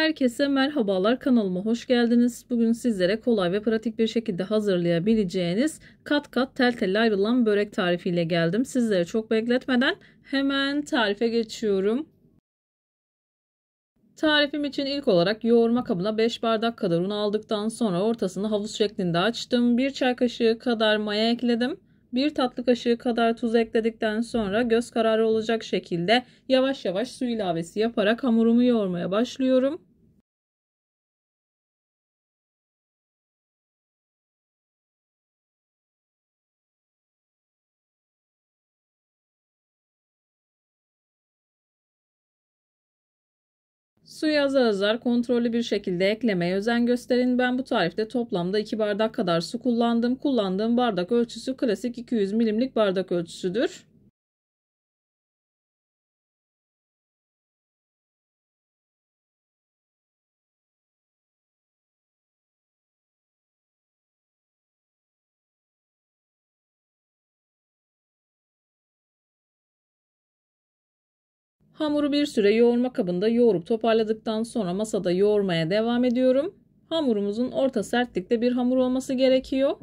Herkese merhabalar, kanalıma hoş geldiniz. Bugün sizlere kolay ve pratik bir şekilde hazırlayabileceğiniz kat kat tel tel ayrılan börek tarifiyle geldim. Sizlere çok bekletmeden hemen tarife geçiyorum. Tarifim için ilk olarak yoğurma kabına 5 bardak kadar un aldıktan sonra ortasını havuz şeklinde açtım. 1 çay kaşığı kadar maya ekledim. 1 tatlı kaşığı kadar tuz ekledikten sonra göz kararı olacak şekilde yavaş yavaş su ilavesi yaparak hamurumu yoğurmaya başlıyorum. Suyu azar azar kontrollü bir şekilde eklemeye özen gösterin. Ben bu tarifte toplamda 2 bardak kadar su kullandım. Kullandığım bardak ölçüsü klasik 200 milimlik bardak ölçüsüdür. Hamuru bir süre yoğurma kabında yoğurup toparladıktan sonra masada yoğurmaya devam ediyorum. Hamurumuzun orta sertlikte bir hamur olması gerekiyor.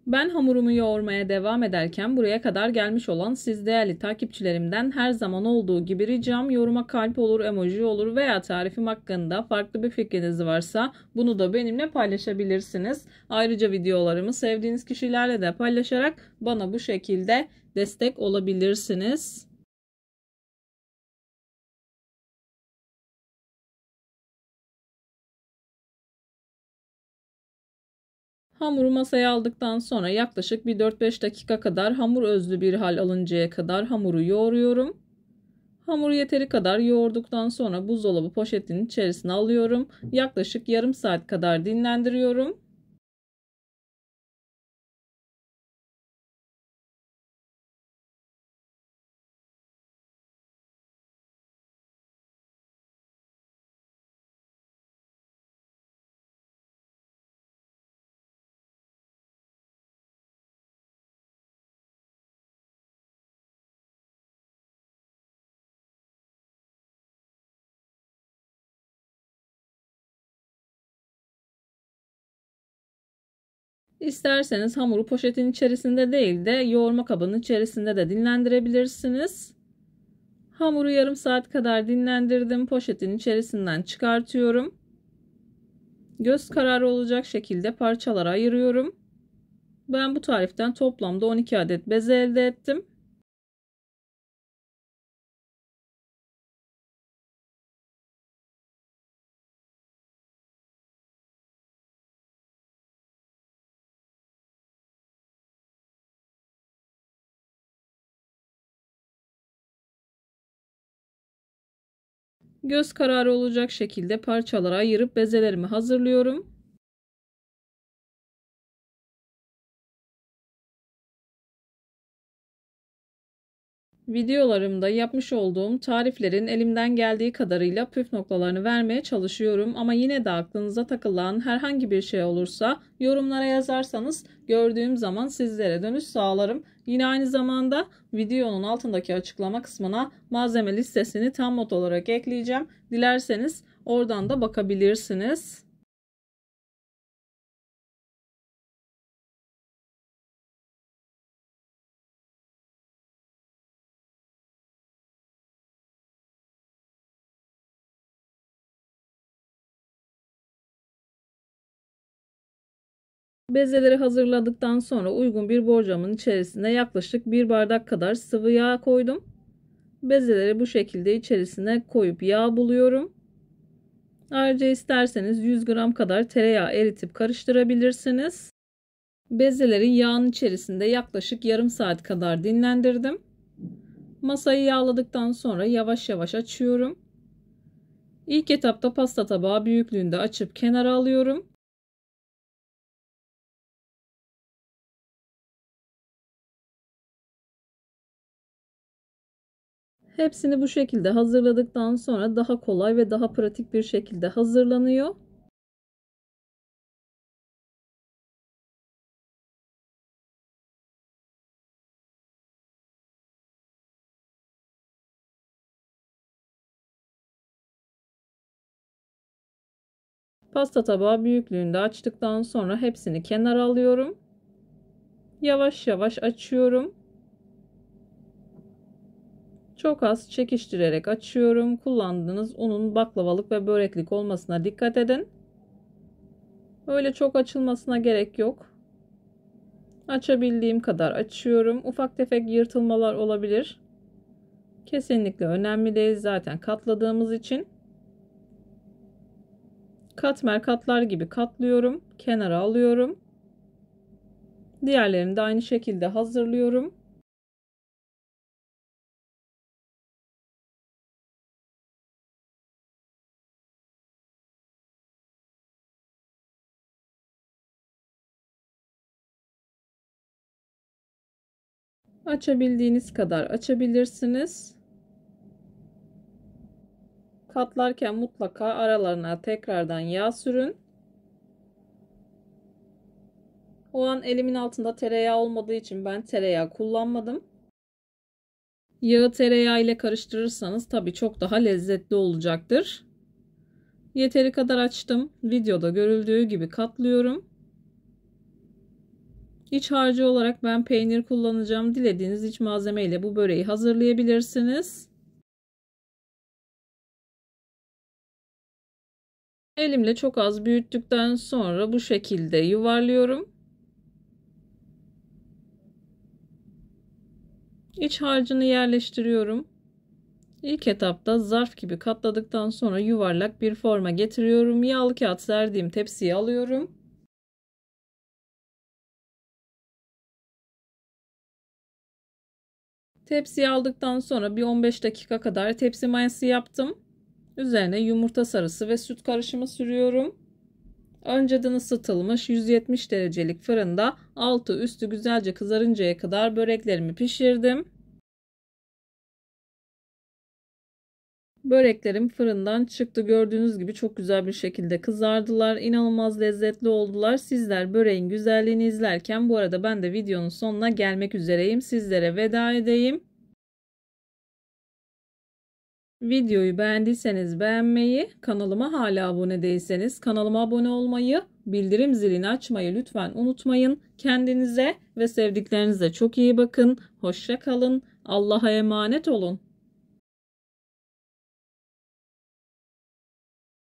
Ben hamurumu yoğurmaya devam ederken buraya kadar gelmiş olan siz değerli takipçilerimden her zaman olduğu gibi ricam yoruma kalp olur, emoji olur veya tarifim hakkında farklı bir fikriniz varsa bunu da benimle paylaşabilirsiniz. Ayrıca videolarımı sevdiğiniz kişilerle de paylaşarak bana bu şekilde destek olabilirsiniz. Hamuru masaya aldıktan sonra yaklaşık bir 4-5 dakika kadar hamur özlü bir hal alıncaya kadar hamuru yoğuruyorum. Hamuru yeteri kadar yoğurduktan sonra buzdolabı poşetinin içerisine alıyorum. Yaklaşık yarım saat kadar dinlendiriyorum. İsterseniz hamuru poşetin içerisinde değil de yoğurma kabının içerisinde de dinlendirebilirsiniz. Hamuru yarım saat kadar dinlendirdim. Poşetin içerisinden çıkartıyorum. Göz kararı olacak şekilde parçalara ayırıyorum. Ben bu tariften toplamda 12 adet beze elde ettim. Göz kararı olacak şekilde parçalara ayırıp bezelerimi hazırlıyorum. Videolarımda yapmış olduğum tariflerin elimden geldiği kadarıyla püf noktalarını vermeye çalışıyorum ama yine de aklınıza takılan herhangi bir şey olursa yorumlara yazarsanız gördüğüm zaman sizlere dönüş sağlarım. Yine aynı zamanda videonun altındaki açıklama kısmına malzeme listesini tam not olarak ekleyeceğim. Dilerseniz oradan da bakabilirsiniz. Bezeleri hazırladıktan sonra uygun bir borcamın içerisine yaklaşık 1 bardak kadar sıvı yağ koydum. Bezeleri bu şekilde içerisine koyup yağ buluyorum. Ayrıca isterseniz 100 gram kadar tereyağı eritip karıştırabilirsiniz. Bezeleri yağın içerisinde yaklaşık yarım saat kadar dinlendirdim. Masayı yağladıktan sonra yavaş yavaş açıyorum. İlk etapta pasta tabağı büyüklüğünde açıp kenara alıyorum. Hepsini bu şekilde hazırladıktan sonra daha kolay ve daha pratik bir şekilde hazırlanıyor. Pasta tabağı büyüklüğünde açtıktan sonra hepsini kenara alıyorum. Yavaş yavaş açıyorum. Çok az çekiştirerek açıyorum. Kullandığınız unun baklavalık ve böreklik olmasına dikkat edin. Öyle çok açılmasına gerek yok. Açabildiğim kadar açıyorum. Ufak tefek yırtılmalar olabilir. Kesinlikle önemli değil zaten katladığımız için. Katmer katlar gibi katlıyorum. Kenara alıyorum. Diğerlerini de aynı şekilde hazırlıyorum. Açabildiğiniz kadar açabilirsiniz. Katlarken mutlaka aralarına tekrardan yağ sürün. O an elimin altında tereyağı olmadığı için ben tereyağı kullanmadım. Yağı tereyağı ile karıştırırsanız tabii çok daha lezzetli olacaktır. Yeteri kadar açtım. Videoda görüldüğü gibi katlıyorum. İç harcı olarak ben peynir kullanacağım. Dilediğiniz iç malzeme ile bu böreği hazırlayabilirsiniz. Elimle çok az büyüttükten sonra bu şekilde yuvarlıyorum. İç harcını yerleştiriyorum. İlk etapta zarf gibi katladıktan sonra yuvarlak bir forma getiriyorum. Yağlı kağıt serdiğim tepsiye alıyorum. Tepsiye aldıktan sonra bir 15 dakika kadar tepsi mayası yaptım. Üzerine yumurta sarısı ve süt karışımı sürüyorum. Önceden ısıtılmış 170 derecelik fırında altı üstü güzelce kızarıncaya kadar böreklerimi pişirdim. Böreklerim fırından çıktı. Gördüğünüz gibi çok güzel bir şekilde kızardılar. İnanılmaz lezzetli oldular. Sizler böreğin güzelliğini izlerken bu arada ben de videonun sonuna gelmek üzereyim. Sizlere veda edeyim. Videoyu beğendiyseniz beğenmeyi, kanalıma hala abone değilseniz kanalıma abone olmayı, bildirim zilini açmayı lütfen unutmayın. Kendinize ve sevdiklerinize çok iyi bakın. Hoşça kalın. Allah'a emanet olun.